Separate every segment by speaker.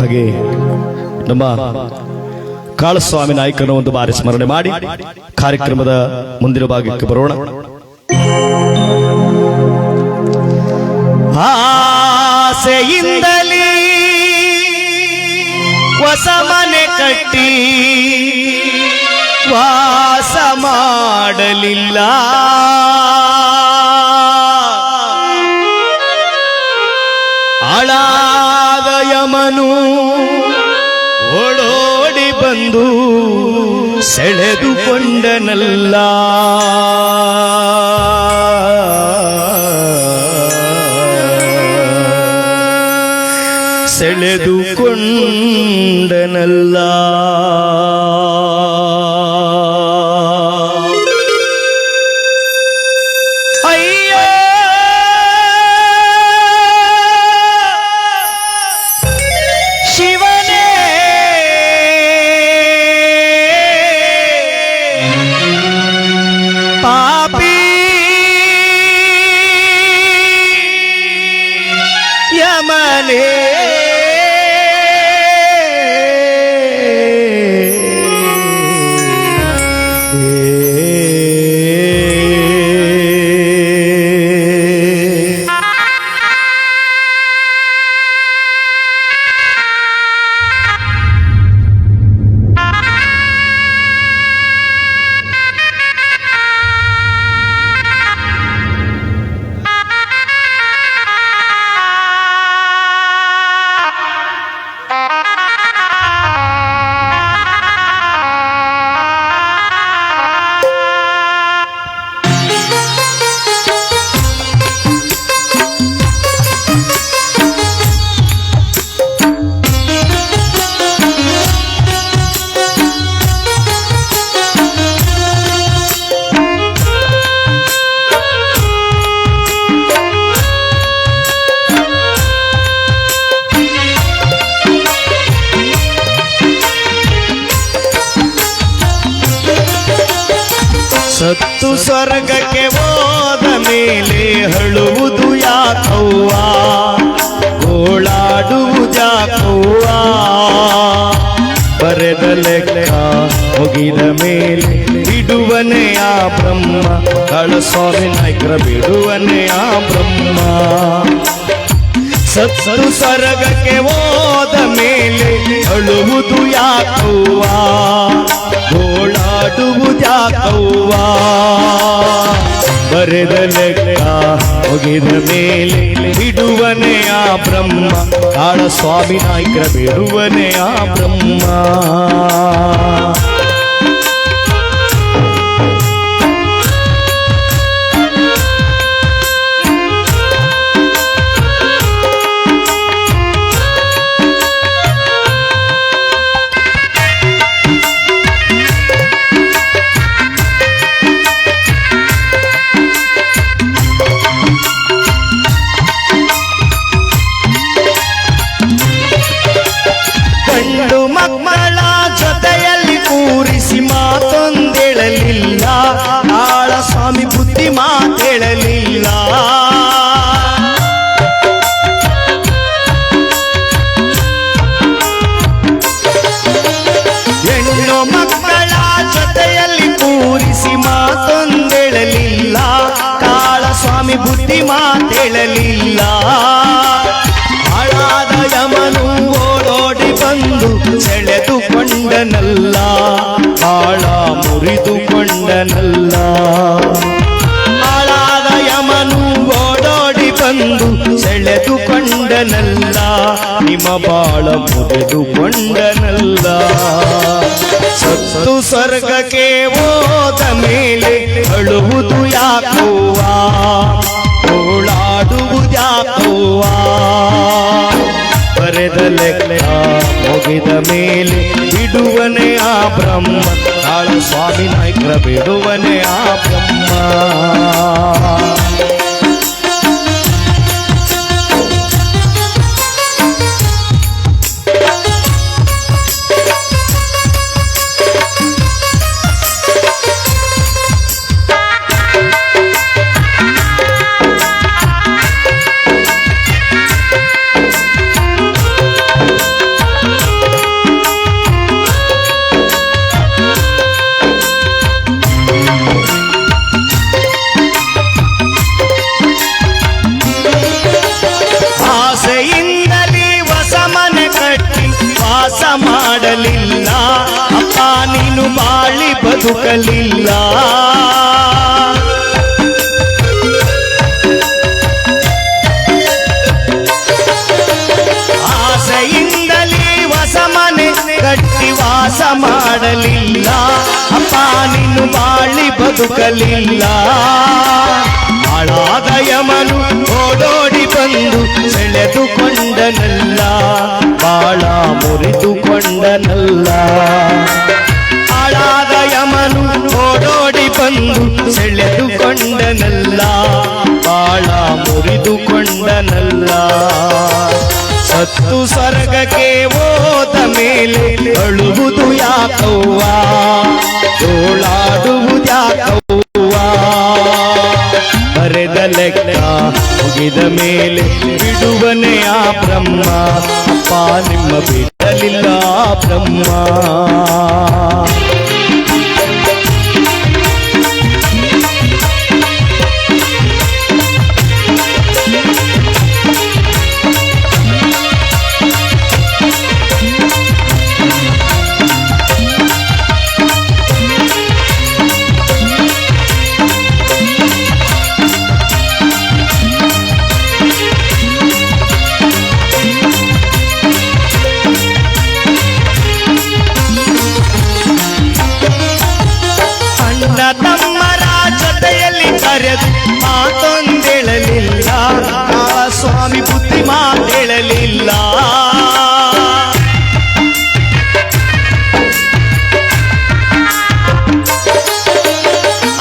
Speaker 1: ಹಾಗೆ ನಮ್ಮ ಕಾಳಸ್ವಾಮಿ ನಾಯಕನ ಒಂದು ಬಾರಿ ಸ್ಮರಣೆ ಮಾಡಿ ಕಾರ್ಯಕ್ರಮದ ಮುಂದಿನ ಭಾಗಕ್ಕೆ ಬರೋಣ. ಆಸೆಯಿಂದಲೇ ಹೊಸ ಮನೆ ಕಟ್ಟಿ ವಾಸ ಮಾಡಲಿಲ್ಲ, ಆಳಾದ ಯಮನು ಓಡೋಡಿ ಬಂದು ಸೆಳೆದುಕೊಂಡನಲ್ಲ. ಸೆಳೆದುಕೊಂಡನಲ್ಲ. ಸತ್ತು ಸ್ವರ್ಗಕ್ಕೆ ಹೋದ ಮೇಲೆ ಹಳುವುದು ಯಾಕವ್ವ, ಗೋಳಾಡುವುದ್ಯಾಕವ್ವ, ಬರೆದ ಲೆಕ್ಕ ಮುಗಿದ ಮೇಲೆ ಬಿಡುವನೆಯ ಬ್ರಹ್ಮ, ಕಾಳಸ್ವಾಮಿ ನಾಯಕರ ಬಿಡುವನೆಯ ಬ್ರಹ್ಮ. ಸತ್ತು ಸ್ವರ್ಗಕ್ಕೆ ಹೋದ ಮೇಲೆ ಅಳುವುದು ಯಾಕವ್ವ, ಗೋಳಾಡುವುದ್ಯಾಕವ್ವ, ಬರೆದ ಲೆಕ್ಕ ಮುಗಿದ ಮೇಲೆ ಬಿಡುವನೆಯ ಬ್ರಹ್ಮ, ಕಾಳಸ್ವಾಮಿ ನಾಯಕರ ಬಿಡುವನೆಯ ಬ್ರಹ್ಮ. ಮಕ್ಕಳ ಜೊತೆಯಲ್ಲಿ ಕೂರಿಸಿ ಮಾತೊಂದೇಳಲಿಲ್ಲ, ಕಾಳಸ್ವಾಮಿ ಬುದ್ಧಿ ಮಾತೇಳಲಿಲ್ಲ. ಹೆಣ್ಣು ಮಕ್ಕಳ ಜೊತೆಯಲ್ಲಿ ಕೂರಿಸಿ ಮಾತೊಂದೇಳಲಿಲ್ಲ, ಕಾಳಸ್ವಾಮಿ ಬುದ್ಧಿ ಮಾತೇಳಲಿಲ್ಲ. ಹಾಳಾದ ಯಮನು ಓಡೋಡಿ ಬಂದು ಸೆಳೆದುಕೊಂಡನಲ್ಲ, ಆಳ ಮುರಿದುಕೊಂಡನಲ್ಲ. ಹಾಳಾದ ಯಮನು ಓಡೋಡಿ ಬಂದು ಸೆಳೆದುಕೊಂಡನಲ್ಲ, ನಿಮ್ಮ ಬಾಳ ಮುರಿದುಕೊಂಡನಲ್ಲ. ಸತ್ತು ಸ್ವರ್ಗಕ್ಕೆ ಹೋದ ಮೇಲೆ ಅಳುವುದು ಯಾಕವ್ವ, ಗೋಳಾಡುವುದ್ಯಾಕವ್ವ, ಬರೆದ ಲೆಕ್ಕ ಮುಗಿದ ಮೇಲೆ ಬಿಡುವನೆಯ ಬ್ರಹ್ಮ, ಕಾಳಸ್ವಾಮಿ ನಾಯಕರ ಬಿಡುವನೆಯ ಬ್ರಹ್ಮ. ಬದುಕಲಿಲ್ಲ. ಆಸೆಯಿಂದಲೇ ಹೊಸ ಮನೆ ಕಟ್ಟಿ ವಾಸ ಮಾಡಲಿಲ್ಲ. ಅಪ್ಪ ನೀನು ಬಾಳಿ ಬದುಕಲಿಲ್ಲ. ಹಾಳಾದ ಯಮನು ಓಡೋಡಿ ಬಂದು ಸೆಳೆದುಕೊಂಡನಲ್ಲ, ಬಾಳ ಮುರಿದುಕೊಂಡನಲ್ಲ. ಹಾಳಾದ ಯಮನು ಓಡೋಡಿ ಬಂದು ಸೆಳೆದುಕೊಂಡನಲ್ಲ, ಬಾಳ ಮುರಿದುಕೊಂಡನಲ್ಲ. ಸತ್ತು ಸ್ವರ್ಗಕ್ಕೆ ಹೋದ ಮೇಲೆ ಅಳುವುದು ಯಾಕವ್ವ, ತೋಳಾಡುವುದು ಯಾಕವ್ವ. ಬರೆದ ಲೆಕ್ಕ ಮುಗಿದ ಮೇಲೆ ಬಿಡುವನೆ ಆ ಬ್ರಹ್ಮ. ಅಪ್ಪ ನಿಮ್ಮ ಬಿಡಲಿಲ್ಲ ಬ್ರಹ್ಮ. ತಮ್ಮರ ಜೊತೆಯಲ್ಲಿ ಕರೆದು ಮಾತೊಂದೇಳಲಿಲ್ಲ, ಸ್ವಾಮಿ ಬುದ್ಧಿ ಮಾತೇಳಲಿಲ್ಲ.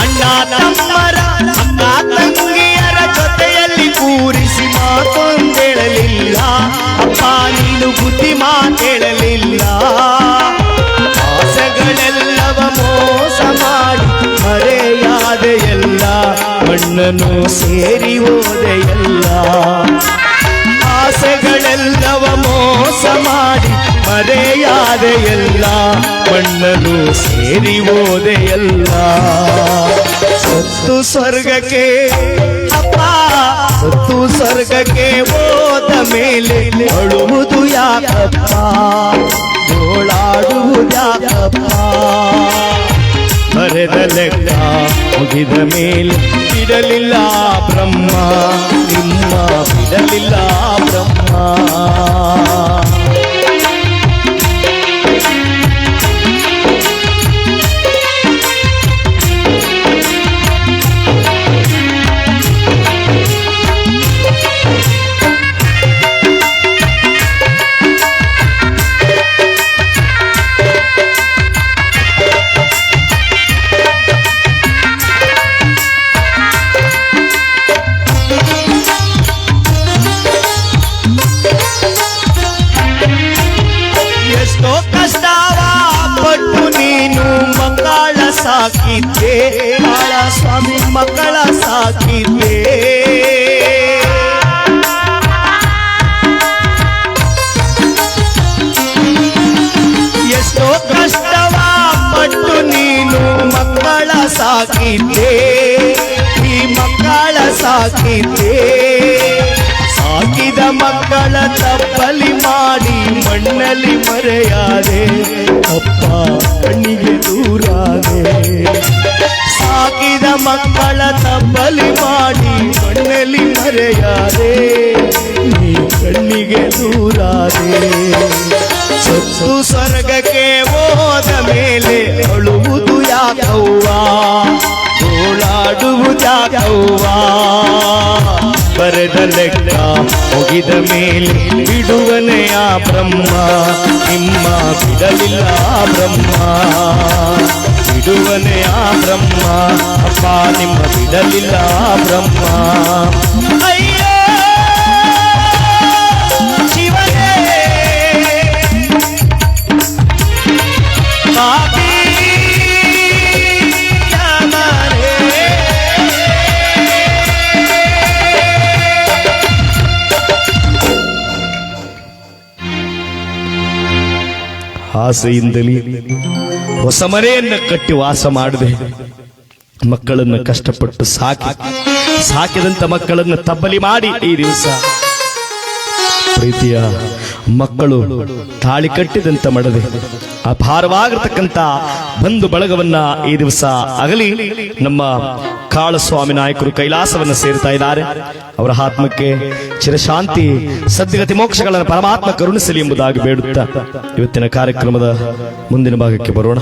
Speaker 1: ಅಣ್ಣ ತಮ್ಮರ ಅಕ್ಕ ತಂಗಿಯರ ಜೊತೆಯಲ್ಲಿ ಕೂರಿಸಿ ಮಾತೊಂದೇಳಲಿಲ್ಲ. ಅಪ್ಪ ನೀನು ಬುದ್ಧಿ ಮಾತೇಳಲಿಲ್ಲ. ಆಸೆಗಳೆಲ್ಲವ ಮೋಸ ಮಾಡಿ ಮರೆಯಾದೆಯಲ್ಲ, ಮಣ್ಣನ್ನು ಸೇರಿ ಹೋದೆಯಲ್ಲ. ಆಸೆಗಳೆಲ್ಲವ ಮೋಸ ಮಾಡಿ ಮರೆಯಾದೆಯಲ್ಲ, ಮಣ್ಣನ್ನು ಸೇರಿ ಹೋದೆಯಲ್ಲ. ಸತ್ತು ಸ್ವರ್ಗಕ್ಕೆ ಅಪ್ಪ, ಸತ್ತು ಸ್ವರ್ಗಕ್ಕೆ ಹೋದ ಮೇಲೆ ಅಳುವುದು ಯಾಕಪ್ಪ, ಗೋಳಾಡುವುದು ಯಾಕಪ್ಪ. ಬರೆದ ಲೆಕ್ಕ ಮುಗಿದ ಮೇಲೆ ಬಿಡಲಿಲ್ಲ ಬ್ರಹ್ಮ, ನಿಮ್ಮ ಬಿಡಲಿಲ್ಲ ಬ್ರಹ್ಮ. ಎಷ್ಟೋ ಕಷ್ಟವ ಪಟ್ಟು ನೀನು ಮಕ್ಕಳ ಸಾಕಿದ್ದೆ, ಬಾಳ ಸ್ವಾಮಿ ಮಕ್ಕಳ ಸಾಕಿದ್ದೆ. ಎಷ್ಟೋ ಕಷ್ಟವ ಪಟ್ಟು ನೀನು ಮಕ್ಕಳ ಸಾಕಿದ್ದೆ, ಈ ಮಕ್ಕಳ ಸಾಕಿದ್ದೆ. ಸಾಕಿದ ಮಕ್ಕಳ ತಪ್ಪಲಿ ಮಾಡಿ ಮಣ್ಣಲ್ಲಿ ಮರೆಯಾದೆ, ಅಪ್ಪ ಕಣ್ಣಿಗೆ ದೂರಾದೆ. ಸಾಕಿದ ಮಕ್ಕಳ ತಪ್ಪಲಿ ಮಾಡಿ ಮಣ್ಣಲ್ಲಿ ಮರೆಯಾದೆ, ನೀ ಕಣ್ಣಿಗೆ ದೂರಾದೆ. ಸತ್ತು ಸ್ವರ್ಗಕ್ಕೆ ಹೋದ ಮೇಲೆ ಅಳುವುದು ಯಾಕವ್ವ, ಗೋಳಾಡುವುದು ಯಾಕವ್ವ. ಬರೆದ ಲೆಕ್ಕ ಮುಗಿದ ಮೇಲೆ ಬಿಡುವನೆಯ ಬ್ರಹ್ಮ, ನಿಮ್ಮ ಬಿಡಲಿಲ್ಲ ಬ್ರಹ್ಮ. ಬಿಡುವನೆಯ ಬ್ರಹ್ಮ, ಅಪ್ಪ ನಿಮ್ಮ ಬಿಡಲಿಲ್ಲ ಬ್ರಹ್ಮ. ಅಯ್ಯೋ ಶಿವನೇ ಪಾಪಿ ಆಸೆಯಿಂದಲೇ ಹೊಸ ಮನೆಯನ್ನು ಕಟ್ಟಿ ವಾಸ ಮಾಡದೆ ಮಕ್ಕಳನ್ನು ಕಷ್ಟಪಟ್ಟು ಸಾಕಿದಂತ ಮಕ್ಕಳನ್ನು ತಬ್ಬಲಿ ಮಾಡಿ ಈ ದಿವಸ ಪ್ರೀತಿಯ ಮಕ್ಕಳು ತಾಳಿ ಕಟ್ಟಿದಂತ ಮಡದೆ ಅಪಾರವಾಗಿರ್ತಕ್ಕಂಥ ಬಂಧು ಬಳಗವನ್ನ ಈ ದಿವಸ ಆಗಲಿ ನಮ್ಮ ಕಾಳಸ್ವಾಮಿ ನಾಯಕರು ಕೈಲಾಸವನ್ನ ಸೇರ್ತಾ ಇದ್ದಾರೆ. ಅವರ ಆತ್ಮಕ್ಕೆ ಚಿರಶಾಂತಿ ಸದ್ಗತಿ ಮೋಕ್ಷಗಳನ್ನು ಪರಮಾತ್ಮ ಕರುಣಿಸಲಿ ಎಂಬುದಾಗಿ ಬೇಡುತ್ತಾ ಇವತ್ತಿನ ಕಾರ್ಯಕ್ರಮದ ಮುಂದಿನ ಭಾಗಕ್ಕೆ ಬರೋಣ.